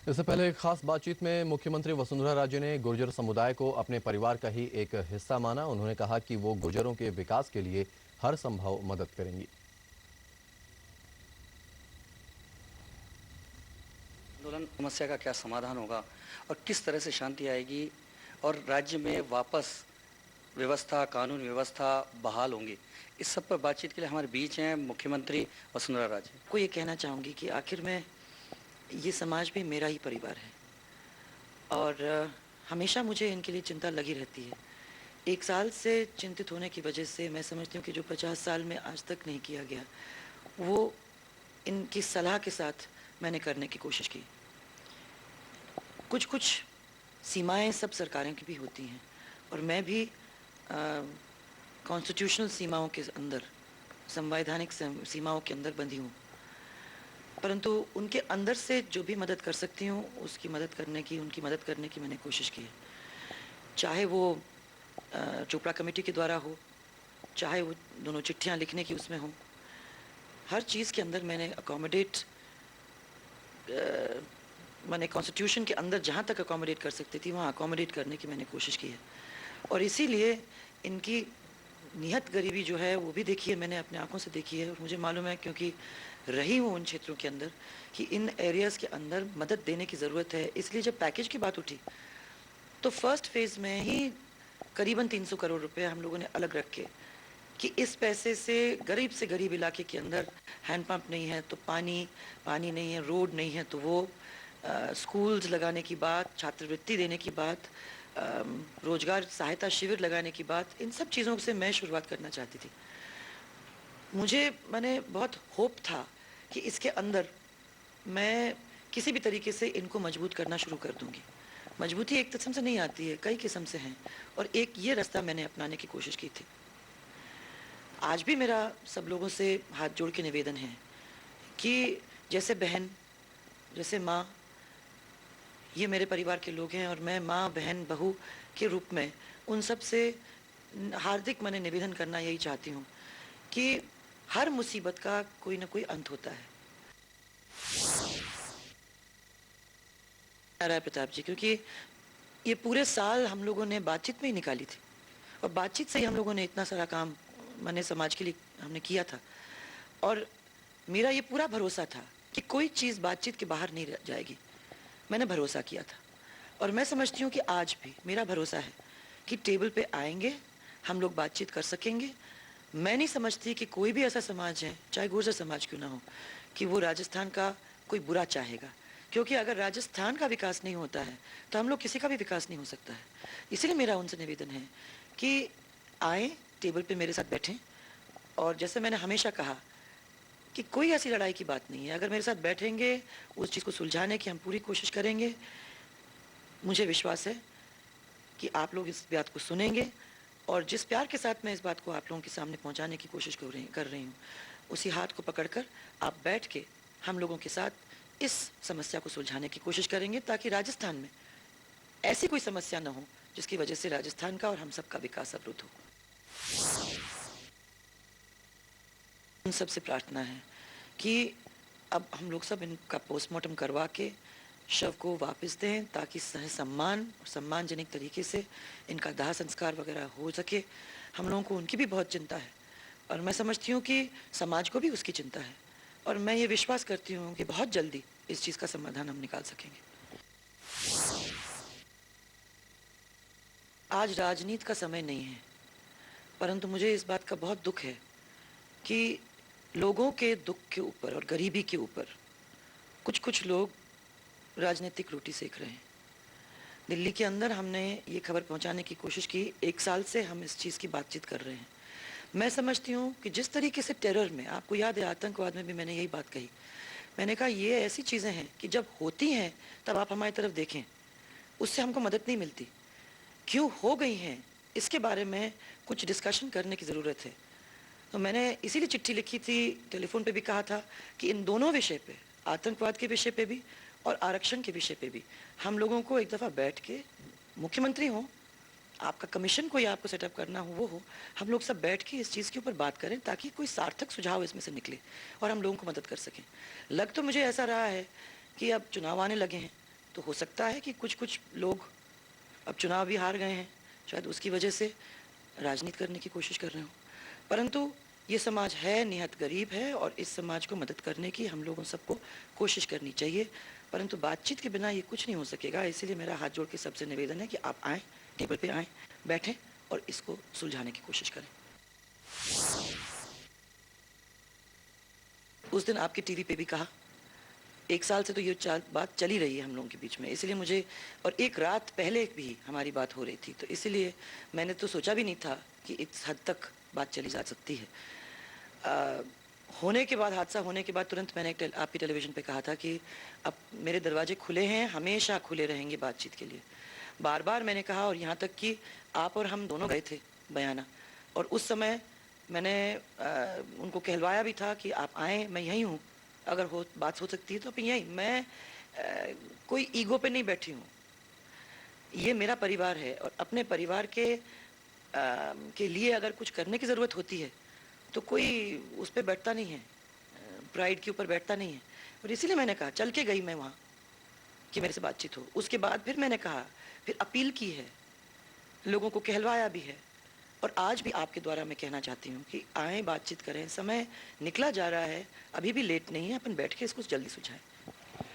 इससे पहले एक खास बातचीत में मुख्यमंत्री वसुंधरा राजे ने गुर्जर समुदाय को अपने परिवार का ही एक हिस्सा माना। उन्होंने कहा कि वो गुर्जरों के विकास के लिए हर संभव मदद करेंगी। आंदोलन समस्या का क्या समाधान होगा और किस तरह से शांति आएगी और राज्य में वापस व्यवस्था, कानून व्यवस्था बहाल होंगी, इस सब पर बातचीत के लिए हमारे बीच हैं मुख्यमंत्री वसुंधरा राजे। को ये कहना चाहूँगी कि आखिर में ये समाज भी मेरा ही परिवार है और हमेशा मुझे इनके लिए चिंता लगी रहती है। एक साल से चिंतित होने की वजह से मैं समझती हूँ कि जो 50 साल में आज तक नहीं किया गया, वो इनकी सलाह के साथ मैंने करने की कोशिश की। कुछ कुछ सीमाएं सब सरकारों की भी होती हैं और मैं भी कॉन्स्टिट्यूशनल सीमाओं के अंदर, संवैधानिक सीमाओं के अंदर बंधी हूँ, परंतु उनके अंदर से जो भी मदद कर सकती हूँ उनकी मदद करने की मैंने कोशिश की है। चाहे वो चोपड़ा कमेटी के द्वारा हो, चाहे वो दोनों चिट्ठियाँ लिखने की उसमें हो, हर चीज़ के अंदर मैंने मैंने कॉन्स्टिट्यूशन के अंदर जहाँ तक अकोमोडेट कर सकती थी वहाँ अकोमोडेट करने की मैंने कोशिश की है। और इसीलिए इनकी निहत गरीबी जो है वो भी देखी है, मैंने अपने आंखों से देखी है और मुझे मालूम है, क्योंकि रही हूँ उन क्षेत्रों के अंदर, कि इन एरियाज़ के अंदर मदद देने की ज़रूरत है। इसलिए जब पैकेज की बात उठी तो फर्स्ट फेज़ में ही करीबन 300 करोड़ रुपए हम लोगों ने अलग रख के, कि इस पैसे से गरीब इलाके के अंदर हैंडपंप नहीं है तो पानी नहीं है, रोड नहीं है तो वो स्कूल्स लगाने की बात, छात्रवृत्ति देने की बात, रोजगार सहायता शिविर लगाने की बात, इन सब चीज़ों से मैं शुरुआत करना चाहती थी। मैंने बहुत होप था कि इसके अंदर मैं किसी भी तरीके से इनको मजबूत करना शुरू कर दूंगी। मजबूती एक किस्म से नहीं आती है, कई किस्म से हैं, और एक ये रास्ता मैंने अपनाने की कोशिश की थी। आज भी मेरा सब लोगों से हाथ जोड़ के निवेदन है कि जैसे बहन, जैसे माँ, ये मेरे परिवार के लोग हैं और मैं माँ, बहन, बहू के रूप में उन सब से हार्दिक मैंने निवेदन करना यही चाहती हूँ कि हर मुसीबत का कोई ना कोई अंत होता है। राय प्रताप जी, क्योंकि ये पूरे साल हम लोगों ने बातचीत में ही निकाली थी और बातचीत से ही हम लोगों ने इतना सारा काम मैंने समाज के लिए हमने किया था, और मेरा ये पूरा भरोसा था कि कोई चीज़ बातचीत के बाहर नहीं रह जाएगी। मैंने भरोसा किया था और मैं समझती हूँ कि आज भी मेरा भरोसा है कि टेबल पे आएंगे, हम लोग बातचीत कर सकेंगे। मैं नहीं समझती कि कोई भी ऐसा समाज है, चाहे गुर्जर समाज क्यों ना हो, कि वो राजस्थान का कोई बुरा चाहेगा, क्योंकि अगर राजस्थान का विकास नहीं होता है तो हम लोग किसी का भी विकास नहीं हो सकता है। इसीलिए मेरा उनसे निवेदन है कि आए, टेबल पे मेरे साथ बैठें, और जैसे मैंने हमेशा कहा कि कोई ऐसी लड़ाई की बात नहीं है। अगर मेरे साथ बैठेंगे, उस चीज़ को सुलझाने की हम पूरी कोशिश करेंगे। मुझे विश्वास है कि आप लोग इस बात को सुनेंगे और जिस प्यार के साथ मैं इस बात को आप लोगों के सामने पहुंचाने की कोशिश कर रही हूँ, उसी हाथ को पकड़कर आप बैठ के हम लोगों के साथ इस समस्या को सुलझाने की कोशिश करेंगे, ताकि राजस्थान में ऐसी कोई समस्या न हो जिसकी वजह से राजस्थान का और हम सबका विकास अवरुद्ध हो। उन सबसे प्रार्थना है कि अब हम लोग सब इनका पोस्टमार्टम करवा के शव को वापस दें, ताकि सम्मान और सम्मानजनक तरीके से इनका दाह संस्कार वगैरह हो सके। हम लोगों को उनकी भी बहुत चिंता है और मैं समझती हूँ कि समाज को भी उसकी चिंता है, और मैं ये विश्वास करती हूँ कि बहुत जल्दी इस चीज़ का समाधान हम निकाल सकेंगे। आज राजनीति का समय नहीं है, परंतु मुझे इस बात का बहुत दुख है कि लोगों के दुख के ऊपर और गरीबी के ऊपर कुछ लोग राजनीतिक रोटी सेक रहे हैं। दिल्ली के अंदर हमने ये खबर पहुंचाने की कोशिश की, 1 साल से हम इस चीज़ की बातचीत कर रहे हैं। मैं समझती हूँ कि जिस तरीके से टेरर में, आपको याद है आतंकवाद में भी मैंने यही बात कही, मैंने कहा ये ऐसी चीज़ें हैं कि जब होती हैं तब आप हमारी तरफ देखें, उससे हमको मदद नहीं मिलती। क्यों हो गई हैं इसके बारे में कुछ डिस्कशन करने की ज़रूरत है। तो मैंने इसीलिए चिट्ठी लिखी थी, टेलीफोन पे भी कहा था कि इन दोनों विषय पे, आतंकवाद के विषय पे भी और आरक्षण के विषय पे भी, हम लोगों को एक दफ़ा बैठ के, मुख्यमंत्री हो, आपका कमीशन कोई आपको सेटअप करना हो वो हो, हम लोग सब बैठ के इस चीज़ के ऊपर बात करें, ताकि कोई सार्थक सुझाव इसमें से निकले और हम लोगों को मदद कर सकें। लग तो मुझे ऐसा रहा है कि अब चुनाव आने लगे हैं तो हो सकता है कि कुछ लोग अब चुनाव भी हार गए हैं, शायद उसकी वजह से राजनीति करने की कोशिश कर रहे हो। परंतु ये समाज है, निहत गरीब है और इस समाज को मदद करने की हम लोगों सबको कोशिश करनी चाहिए। परंतु बातचीत के बिना ये कुछ नहीं हो सकेगा, इसीलिए मेरा हाथ जोड़ के सबसे निवेदन है कि आप आएँ, टेबल पे आएँ, बैठें और इसको सुलझाने की कोशिश करें। उस दिन आपके टीवी पे भी कहा, 1 साल से तो ये बात चली रही है हम लोगों के बीच में, इसलिए मुझे और 1 रात पहले भी हमारी बात हो रही थी, तो इसीलिए मैंने तो सोचा भी नहीं था कि इस हद तक बात चली जा सकती है। होने के बाद, हादसा होने के बाद तुरंत मैंने आपकी टेलीविज़न पे कहा था कि अब मेरे दरवाजे खुले हैं, हमेशा खुले रहेंगे बातचीत के लिए। बार-बार मैंने कहा और यहाँ तक कि आप और हम दोनों गए थे बयाना और उस समय मैंने उनको कहलवाया भी था कि आप आएँ, मैं यहीं हूँ, अगर बात हो सकती है तो आप यहीं। मैं कोई ईगो पे नहीं बैठी हूँ, ये मेरा परिवार है और अपने परिवार के लिए अगर कुछ करने की ज़रूरत होती है तो कोई उस पे बैठता नहीं है, प्राइड के ऊपर बैठता नहीं है और इसीलिए मैंने कहा, चल के गई मैं वहाँ कि मेरे से बातचीत हो। उसके बाद फिर मैंने कहा, फिर अपील की है, लोगों को कहलवाया भी है और आज भी आपके द्वारा मैं कहना चाहती हूँ कि आएँ, बातचीत करें, समय निकला जा रहा है, अभी भी लेट नहीं है, अपन बैठ के इसको जल्दी सुलझाएँ।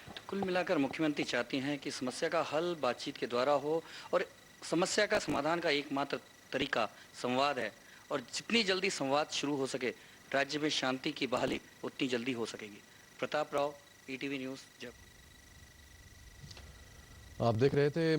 तो कुल मिलाकर मुख्यमंत्री चाहती हैं कि समस्या का हल बातचीत के द्वारा हो और समस्या का समाधान का एकमात्र तरीका संवाद है और जितनी जल्दी संवाद शुरू हो सके राज्य में शांति की बहाली उतनी जल्दी हो सकेगी। प्रताप राव, ईटीवी न्यूज़, जब आप देख रहे थे